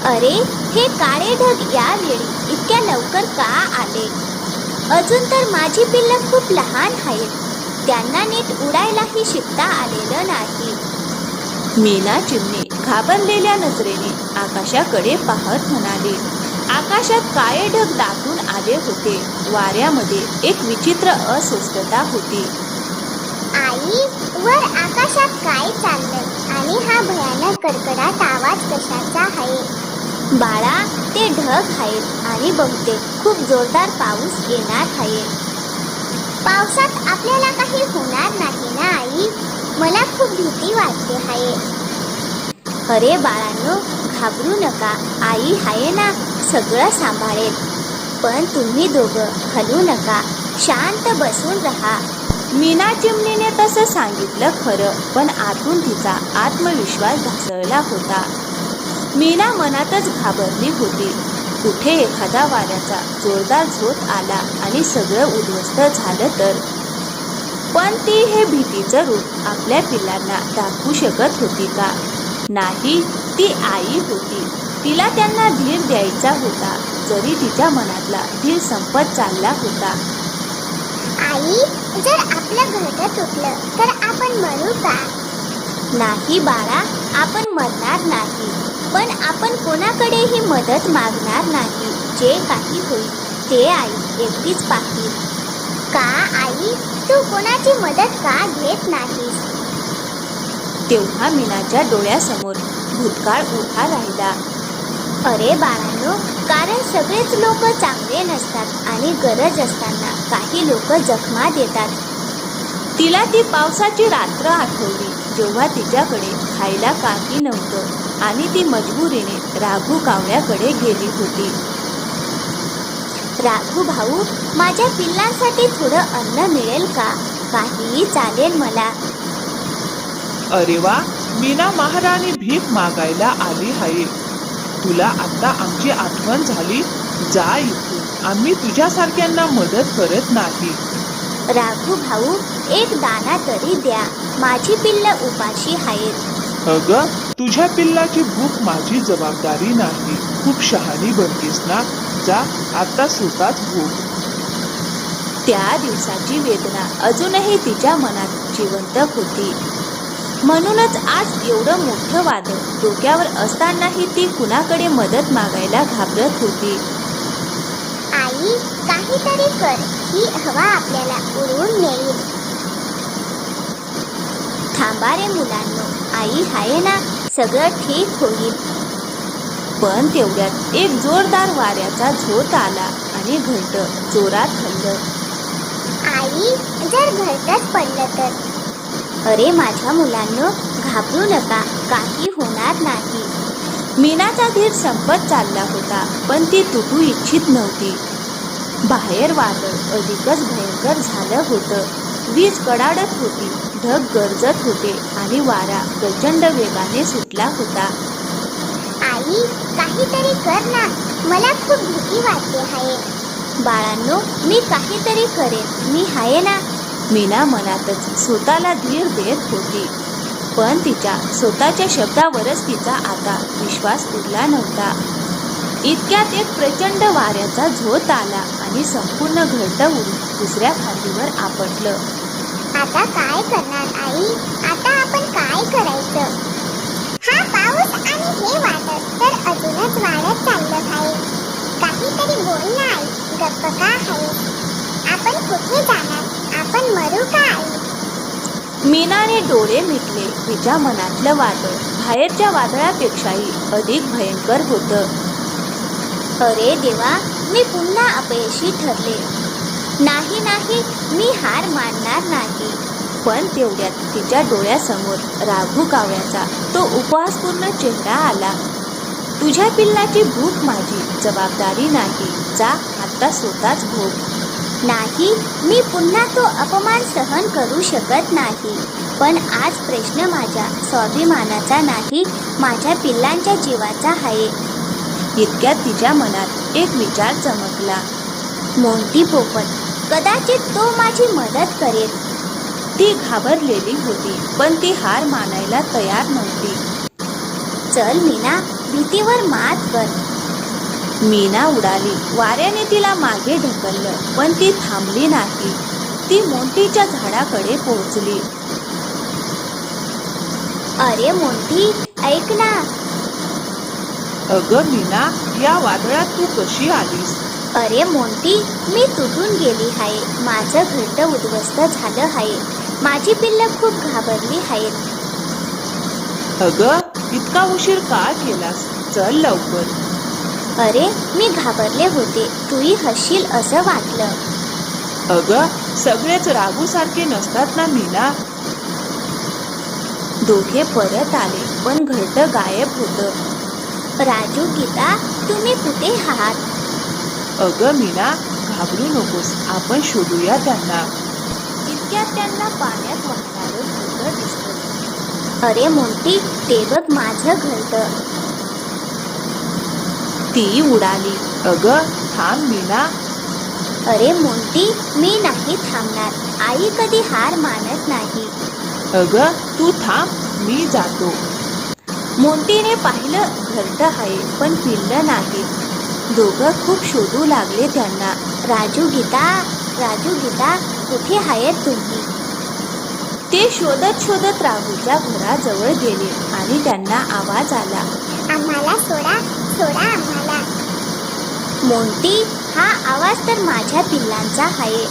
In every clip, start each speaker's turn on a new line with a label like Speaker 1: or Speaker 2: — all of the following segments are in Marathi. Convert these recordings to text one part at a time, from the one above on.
Speaker 1: अरे, हे काळे ढग यावेळी इतक्या लवकर का आले? अजून तर माझी पिल्लं खूप लहान आहेत. त्यांना नीट उडायलाही शिकता आलेलं नाही.
Speaker 2: मीना चिमणी घाबरलेल्या नजरेने आकाशाकडे पाहत म्हणाली. आकाशात काळे ढग दाटून आले होते. वाऱ्यामध्ये एक विचित्र अस्वस्थता होती.
Speaker 3: आई, वर आकाशात काय चाललंय आणि हा भयानक कडकडाट आवाज कशाचा आहे?
Speaker 1: बाळा, ते ढग आहेत आणि बहुतेक खूप जोरदार पाऊस येणार आहे.
Speaker 3: पावसात आपल्याला काही होणार नाही ना आई? मला खूप भीती वाटते आहे.
Speaker 1: अरे बाळांनो, घाबरू नका. आई आहे ना, सगळं सांभाळेल. पण तुम्ही दोघं हलू नका, शांत बसून राहा.
Speaker 2: मीना चिमणीने तसं सांगितलं खरं, पण आतून तिचा आत्मविश्वास ढासळला होता. मीना मनातच घाबरली होती. कुठे एखादा वाऱ्याचा जोरदार झोत आला आणि सगळं उद्ध्वस्त झालं तर? पण ती हे भीतीचं रूप आपल्या पिल्लांना दाखवू शकत होती का? नाही, ती आई होती. तिला त्यांना धीर द्यायचा होता, जरी तिच्या मनातला धीर संपत चालला होता.
Speaker 3: आई, जर आपलं घरटं तुटलं तर आपण मरू का?
Speaker 1: नाही बाळा, आपण मरणार नाही. पण आपण कोणाकडेही मदत मागणार नाही. जे काही होईल ते आई एकटीच पाहिल.
Speaker 3: का आई, तू कोणाची मदत का घेत नाहीस?
Speaker 2: तेव्हा मीनाच्या डोळ्यासमोर भूतकाळ उभा राहिला.
Speaker 1: अरे बाळांनो, कारण सगळेच लोक चांगले नसतात आणि गरज असताना काही लोक जखमा देतात.
Speaker 2: तिला ती पावसाची रात्र आठवली, जेव्हा तिच्याकडे खायला काही नव्हतं आणि ती मजबुरीने राघू कावळ्याकडे गेली होती.
Speaker 1: राघू भाऊ, माझ्या पिल्लांसाठी थोडं अन्न मिळेल का? काहीही चालेल मला.
Speaker 4: अरे वा, मीना महाराणी भीक मागायला आली आहे. तुला आता आमची आठवण झाली? जा इथून, आम्ही तुझ्यासारख्यांना मदत करत नाही.
Speaker 1: राघू भाऊ, एक दाना तरी द्या. माझी पिल्लं उपाशी आहेत.
Speaker 4: अगं, तुझ्या पिल्लाची भूक माझी जबाबदारी नाही. खूप शहाणी बनतेस ना. जा आता स्वतःच भूक.
Speaker 2: त्या दिवसाची वेदना अजूनही तिच्या मनात जिवंत होती. म्हणूनच आज एवढं मोठं वादळ डोक्यावर असतानाही ती कुणाकडे मदत मागायला घाबरत होती.
Speaker 3: आई, काहीतरी कर. ही हवा आपल्याला उडवून नेईल.
Speaker 1: थांबा रे मुलांनो, आई आहे ना, सगळं ठीक होईल.
Speaker 2: पण तेवढ्यात एक जोरदार वाऱ्याचा झोत आला आणि घरटं जोरात हललं.
Speaker 3: आई, जर घरटंच पडलं तर?
Speaker 1: अरे माझ्या मुलांनो, घाबरू नका, काही होणार नाही.
Speaker 2: मीनाचा धीर संपत चालला होता, पण ती तुटू इच्छित नव्हती. बाहेर वादळ अधिकच भयंकर झालं होतं. वीज कडाडत होती, ढग गरजत होते आणि वारा प्रचंड वेगाने सुटला होता.
Speaker 3: आई, काहीतरी कर ना. मला खूप भीती वाटते आहे.
Speaker 1: बाळांनो, मी काहीतरी करेन, मी आहे ना.
Speaker 2: मीना मनातच स्वतःला धीर देत होती, पण तिच्या स्वतःच्या शब्दावरच तिचा आता विश्वास उरला नव्हता. इतक्यात एक प्रचंड वाऱ्याचा झोत आला आणि संपूर्ण घरटं उडून दुसऱ्या खांदीवर आपटलं.
Speaker 3: आता काय करणार आई? आता आपण काय करायचं? हा पाऊस आणि हे वादळ तर अजूनच वाढत चाललं आहे. काहीतरी बोल ना आई, गप्प का आहे? आपण कुठे जाणार? आपण मरू का आई?
Speaker 2: मीनाने डोळे मिटले. तिच्या मनातलं वादळ बाहेरच्या वादळापेक्षाही अधिक भयंकर होतं.
Speaker 1: अरे देवा, मी पुन्हा अपयशी ठरले. नाही नाही, मी हार मानणार नाही.
Speaker 2: पण तेवढ्यात तिच्या डोळ्यासमोर राघू कावळ्याचा तो उपहासपूर्ण चेहरा आला. तुझ्या पिल्लाची भूक माझी जबाबदारी नाही. जा आता स्वतःच भोग.
Speaker 1: नाही, मी पुन्हा तो अपमान सहन करू शकत नाही. पण आज प्रश्न माझ्या स्वाभिमानाचा नाही, माझ्या पिल्लांच्या जीवाचा आहे.
Speaker 2: इतक्यात तिच्या मनात एक विचार चमकला.
Speaker 1: मोंटी पोपट, कदाचित तो माझी मदत करेल.
Speaker 2: ती घाबरलेली होती, पण ती हार मानायला तयार नव्हती.
Speaker 1: चल मीना, भीतीवर मात कर.
Speaker 2: मीना उडाली. वाऱ्याने तिला मागे ढकललं, पण ती थांबली नाही. ती मोंटीच्या झाडाकडे पोहोचली.
Speaker 1: अरे मोंटी, ऐक ना.
Speaker 4: अगं मीना, या वादळात तू कशी आलीस?
Speaker 1: अरे मोंटी, मी तुटून गेली आहे. माझं घरटं उद्ध्वस्त झालं आहे. माझी पिल्लं खूप घाबरली आहेत.
Speaker 4: अगं, इतका उशीर का केलास? चल लवकर.
Speaker 1: अरे, मी घाबरले होते. तूही हसशील असं वाटलं.
Speaker 4: अगं, सगळेच राघू सारखे नसतात ना मीना.
Speaker 2: दोघे परत आले, पण घरटं गायब होतं.
Speaker 1: राजू, गीता, तुम्ही कुठे आहात?
Speaker 4: अगं मीना, घाबरू नकोस, आपण शोधूया त्यांना.
Speaker 2: इतक्यात त्यांना पाण्यात वाहणारं घरटं दिसलं.
Speaker 1: अरे मोंटी, ते बघ माझं घरटं.
Speaker 2: ती उडाली.
Speaker 4: अगं, थांब मीना.
Speaker 1: अरे मोंटी, मी नाही थांबणार. आई कधी हार मानत नाही.
Speaker 4: अगं, तू थांब, मी जातो.
Speaker 2: मोंटीने पाहिलं घरटं आहे, पण पिल्लं नाही. दोघं खूप शोधू लागले त्यांना.
Speaker 1: राजू, गीता, कुठे आहेत तुम्ही?
Speaker 2: ते शोधत शोधत राघूच्या घराजवळ गेले आणि त्यांना आवाज आला.
Speaker 3: आम्हाला सोडा, सोडा आम्हाला.
Speaker 1: मोंटी, हा आवाज तर माझ्या पिल्लांचा आहे.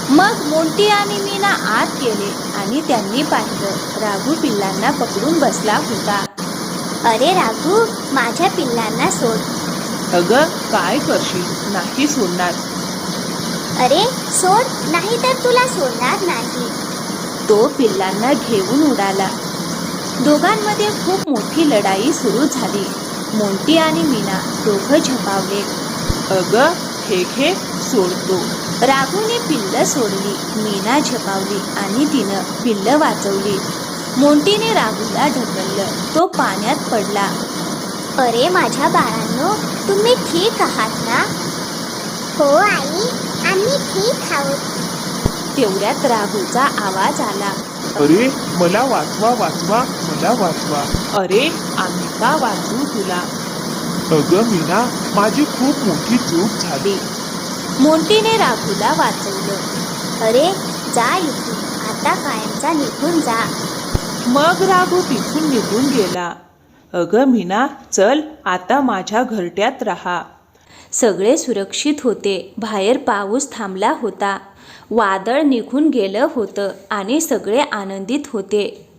Speaker 2: मग मोंटी आणि मीना आत गेले आणि त्यांनी पाहिलं राघू पिल्लांना पकडून बसला होता.
Speaker 1: अरे राघू, माझ्या पिल्लांना सोड.
Speaker 4: अगं, काय करशील? नाही सोडणार.
Speaker 1: अरे सोड, नाही तर तुला सोडणार नाही.
Speaker 2: तो पिल्लांना घेऊन उडाला. दोघांमध्ये खूप मोठी लढाई सुरू झाली. मोंटी आणि मीना दोघं झपावले.
Speaker 4: अगं, हे सोडतो.
Speaker 2: राघूने पिल्लं सोडली. मीना झपावली आणि तिनं पिल्लं वाचवली. मोंटीने राघूला ढकललं. तो पाण्यात पडला.
Speaker 1: अरे माझ्या बाळांनो, तुम्ही ठीक आहात ना?
Speaker 3: हो आई, आम्ही ठीक आहोत.
Speaker 2: तेवढ्यात राघूचा आवाज आला.
Speaker 5: अरे मला वाचवा वाचवा मला वाचवा.
Speaker 4: अरे, आम्ही का वाचू तुला?
Speaker 5: अगं मीना, माझी खूप मोठी चूक झाली.
Speaker 2: मोंटीने राघूला वाचवलं.
Speaker 1: अरे जा इथून, आता कायमचा निघून जा.
Speaker 4: मग राघू तिथून निघून गेला. अगं मीना, चल आता माझ्या घरट्यात राहा.
Speaker 2: सगळे सुरक्षित होते. बाहेर पाऊस थांबला होता. वादळ निघून गेलं होतं आणि सगळे आनंदित होते.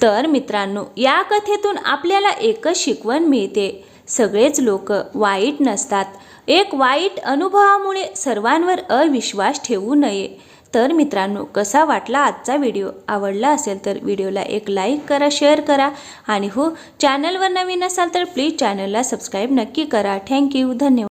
Speaker 2: तर मित्रांनो, या कथेतून आपल्याला एकच शिकवण मिळते. सगळेच लोक वाईट नसतात. एक वाईट अनुभवामुळे सर्वांवर अविश्वास ठेवू नये. तर मित्रांनो, कसा वाटला आजचा व्हिडिओ? आवडला असेल तर व्हिडिओला एक लाईक करा, शेअर करा आणि हो, चॅनलवर नवीन असाल तर प्लीज चॅनलला सबस्क्राईब नक्की करा. थँक्यू, धन्यवाद.